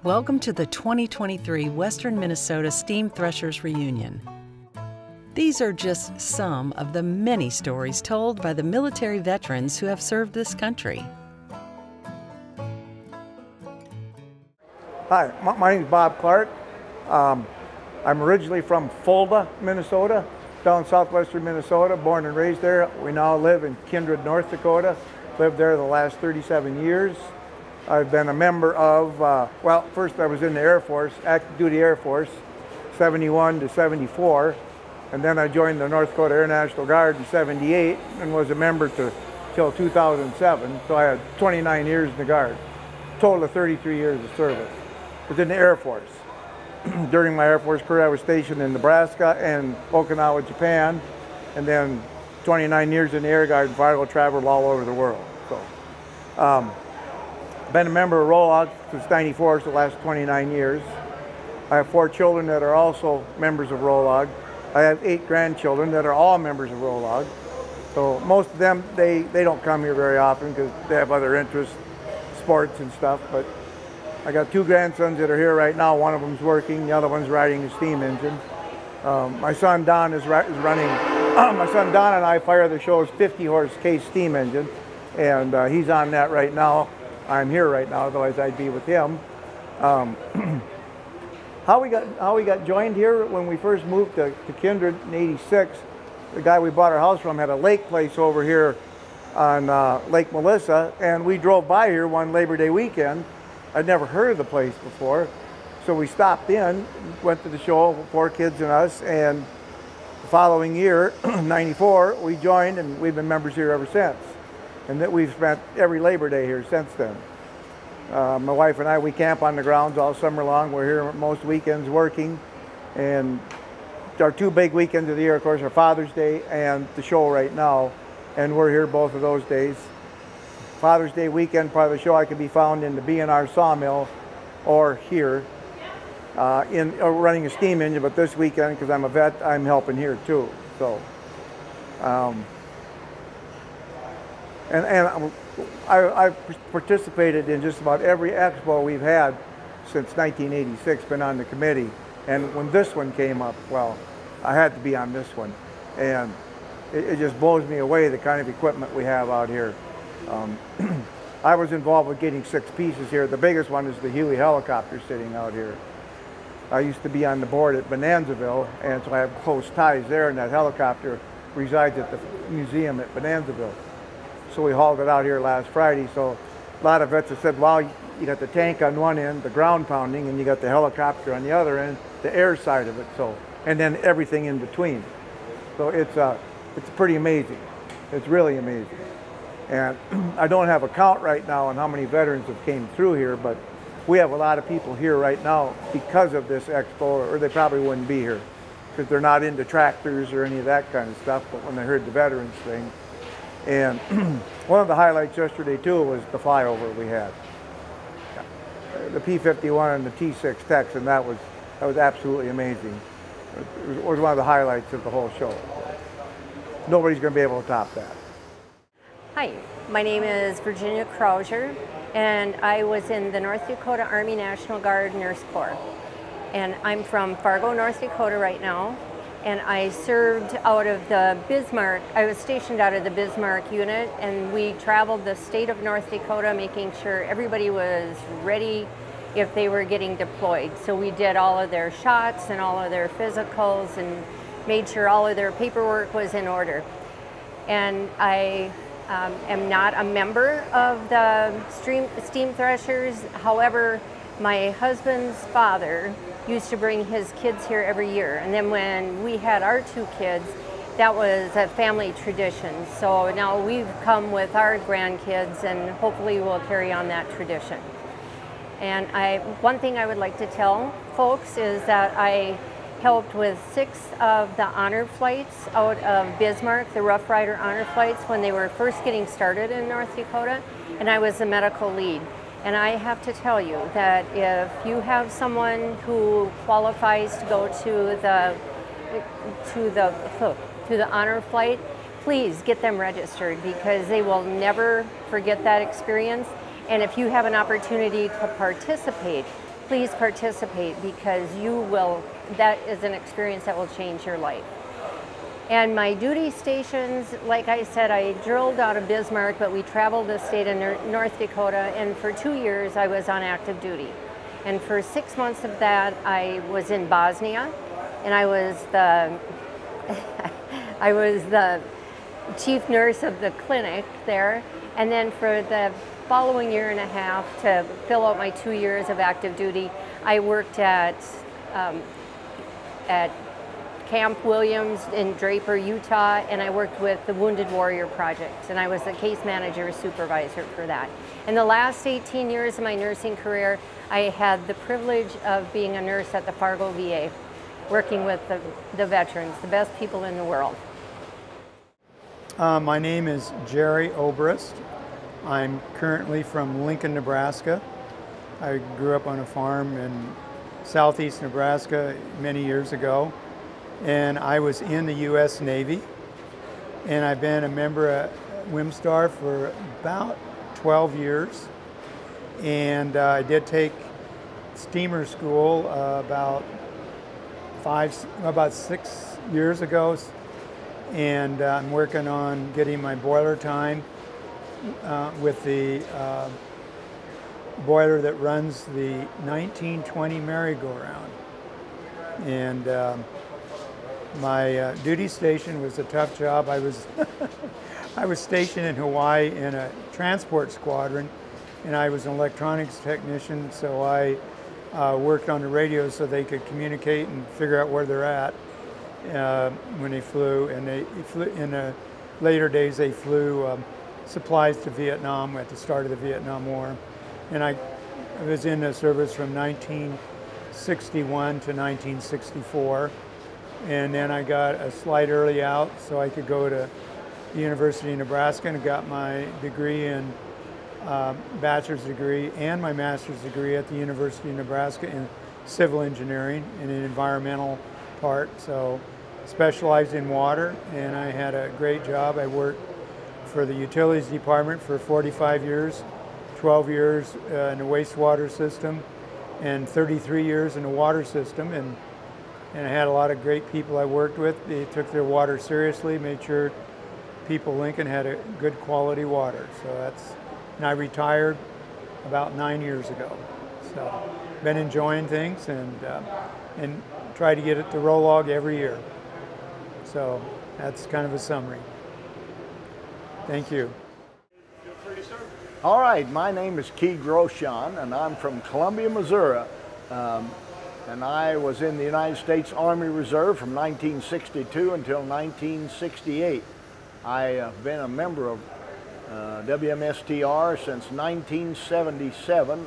Welcome to the 2023 Western Minnesota Steam Threshers Reunion. These are just some of the many stories told by the military veterans who have served this country. Hi, my name is Bob Clark. I'm originally from Fulda, Minnesota, down southwestern Minnesota, born and raised there. We now live in Kindred, North Dakota. Lived there the last 37 years. I've been a member of, well, first I was in the Air Force, active duty Air Force, 71 to 74. And then I joined the North Dakota Air National Guard in 78 and was a member till 2007. So I had 29 years in the Guard, total of 33 years of service. I was in the Air Force. During my Air Force career, I was stationed in Nebraska and Okinawa, Japan, and then 29 years in the Air Guard and Fargo, traveled all over the world. So, been a member of ROLLAG since '94, so the last 29 years. I have 4 children that are also members of ROLLAG. I have 8 grandchildren that are all members of ROLLAG. So most of them, they don't come here very often because they have other interests, sports and stuff. But I got 2 grandsons that are here right now. One of them's working, the other one's riding a steam engine. My son Don is running. My son Don and I fire the show's 50-horse case steam engine, and he's on that right now. I'm here right now, otherwise I'd be with him. How we got joined here when we first moved to Kindred in '86. The guy we bought our house from had a lake place over here on Lake Melissa, and we drove by here one Labor Day weekend. I'd never heard of the place before, so we stopped in, went to the show, 4 kids and us, and the following year, '94, we joined, and we've been members here ever since. And that we've spent every Labor Day here since then. My wife and I, we camp on the grounds all summer long. We're here most weekends working. And our 2 big weekends of the year, of course, are Father's Day and the show right now. And we're here both of those days. Father's Day weekend, part of the show, I can be found in the B&R sawmill or here running a steam engine. But this weekend, because I'm a vet, I'm helping here too. So. And I've participated in just about every expo we've had since 1986, been on the committee. And when this one came up, well, I had to be on this one. And it just blows me away, the kind of equipment we have out here. I was involved with getting 6 pieces here. The biggest one is the Huey helicopter sitting out here. I used to be on the board at Bonanzaville, and so I have close ties there, and that helicopter resides at the museum at Bonanzaville. So we hauled it out here last Friday. So a lot of vets have said, well, you got the tank on one end, the ground pounding, and you got the helicopter on the other end, the air side of it. So, and then everything in between. So it's pretty amazing. It's really amazing. And I don't have a count right now on how many veterans have came through here, but we have a lot of people here right now because of this expo, or they probably wouldn't be here because they're not into tractors or any of that kind of stuff. But when they heard the veterans thing. And one of the highlights yesterday too was the flyover we had. The P-51 and the T-6 techs, and that was absolutely amazing. It was one of the highlights of the whole show. Nobody's going to be able to top that. Hi, my name is Virginia Krauser, and I was in the North Dakota Army National Guard Nurse Corps. And I'm from Fargo, North Dakota right now. And I served out of the Bismarck, I was stationed out of the Bismarck unit, and we traveled the state of North Dakota making sure everybody was ready if they were getting deployed. So we did all of their shots and all of their physicals and made sure all of their paperwork was in order. And I am not a member of the steam threshers. However, my husband's father used to bring his kids here every year. And then when we had our 2 kids, that was a family tradition. So now we've come with our grandkids, and hopefully we'll carry on that tradition. And one thing I would like to tell folks is that I helped with 6 of the honor flights out of Bismarck, the Rough Rider honor flights, when they were first getting started in North Dakota, and I was the medical lead. And I have to tell you that if you have someone who qualifies to go to the honor flight, please get them registered, because they will never forget that experience. And if you have an opportunity to participate, please participate, because that is an experience that will change your life. And my duty stations, like I said, I drilled out of Bismarck, but we traveled the state of North Dakota, and for 2 years I was on active duty. And for 6 months of that, I was in Bosnia, and I was the chief nurse of the clinic there. And then for the following year and a half, to fill out my 2 years of active duty, I worked at Camp Williams in Draper, Utah, and I worked with the Wounded Warrior Project, and I was the case manager supervisor for that. In the last 18 years of my nursing career, I had the privilege of being a nurse at the Fargo VA, working with the veterans, the best people in the world. My name is Jerry Obrist. I'm currently from Lincoln, Nebraska. I grew up on a farm in southeast Nebraska many years ago, and I was in the U.S. Navy, and I've been a member at WMSTR for about 12 years, and I did take steamer school about 6 years ago, and I'm working on getting my boiler time with the boiler that runs the 1920 merry-go-round. And my duty station was a tough job. I was I was stationed in Hawaii in a transport squadron, and I was an electronics technician, so I worked on the radio so they could communicate and figure out where they're at when they flew. And they flew in the later days. They flew supplies to Vietnam at the start of the Vietnam War, and I was in the service from 1961 to 1964. And then I got a slight early out so I could go to the University of Nebraska and got my degree in bachelor's degree and my master's degree at the University of Nebraska in civil engineering in an environmental part. So specialized in water, and I had a great job. I worked for the utilities department for 45 years, 12 years in the wastewater system, and 33 years in the water system. And I had a lot of great people I worked with. They took their water seriously, made sure people in Lincoln had a good quality water. So and I retired about 9 years ago. So been enjoying things and try to get it to ROLLAG every year. So that's kind of a summary. Thank you. All right, my name is Key Grosjean, and I'm from Columbia, Missouri. And I was in the United States Army Reserve from 1962 until 1968. I have been a member of WMSTR since 1977,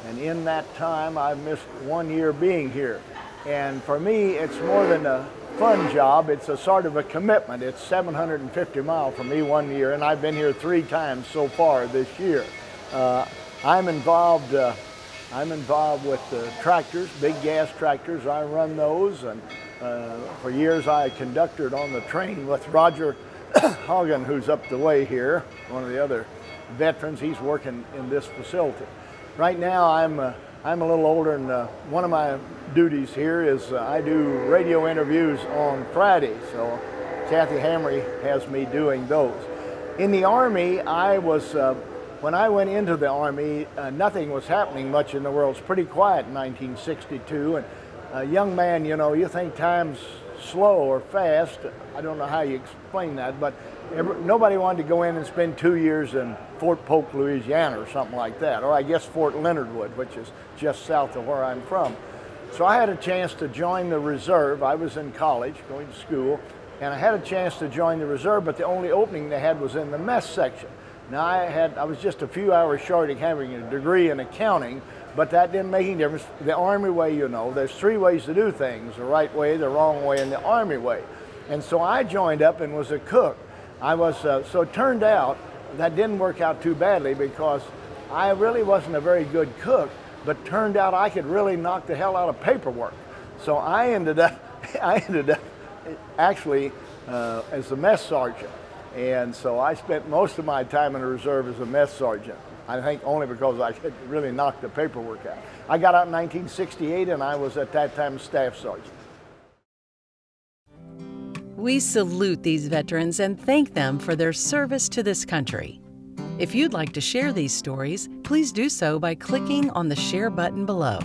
and in that time I've missed 1 year being here. And for me, it's more than a fun job, it's a sort of a commitment. It's 750 miles for me 1 year, and I've been here 3 times so far this year. I'm involved with tractors, big gas tractors. I run those, and for years I conducted on the train with Roger Hogan, who's up the way here, one of the other veterans. He's working in this facility. Right now I'm a little older, and one of my duties here is I do radio interviews on Friday, so Kathy Hamry has me doing those. In the Army, when I went into the Army, nothing was happening much in the world. It's pretty quiet in 1962. And a young man, you know, you think time's slow or fast. I don't know how you explain that, but nobody wanted to go in and spend 2 years in Fort Polk, Louisiana or something like that. Or I guess Fort Leonard Wood, which is just south of where I'm from. So I had a chance to join the reserve. I was in college, going to school, and I had a chance to join the reserve, but the only opening they had was in the mess section. Now I was just a few hours short of having a degree in accounting, but that didn't make any difference. The Army way, you know, there's 3 ways to do things: the right way, the wrong way, and the Army way. And so I joined up and was a cook. So it turned out that didn't work out too badly, because I really wasn't a very good cook, but turned out I could really knock the hell out of paperwork. So I ended up actually as a mess sergeant. And so I spent most of my time in the reserve as a mess sergeant. I think only because I could really knock the paperwork out. I got out in 1968 and I was at that time staff sergeant. We salute these veterans and thank them for their service to this country. If you'd like to share these stories, please do so by clicking on the share button below.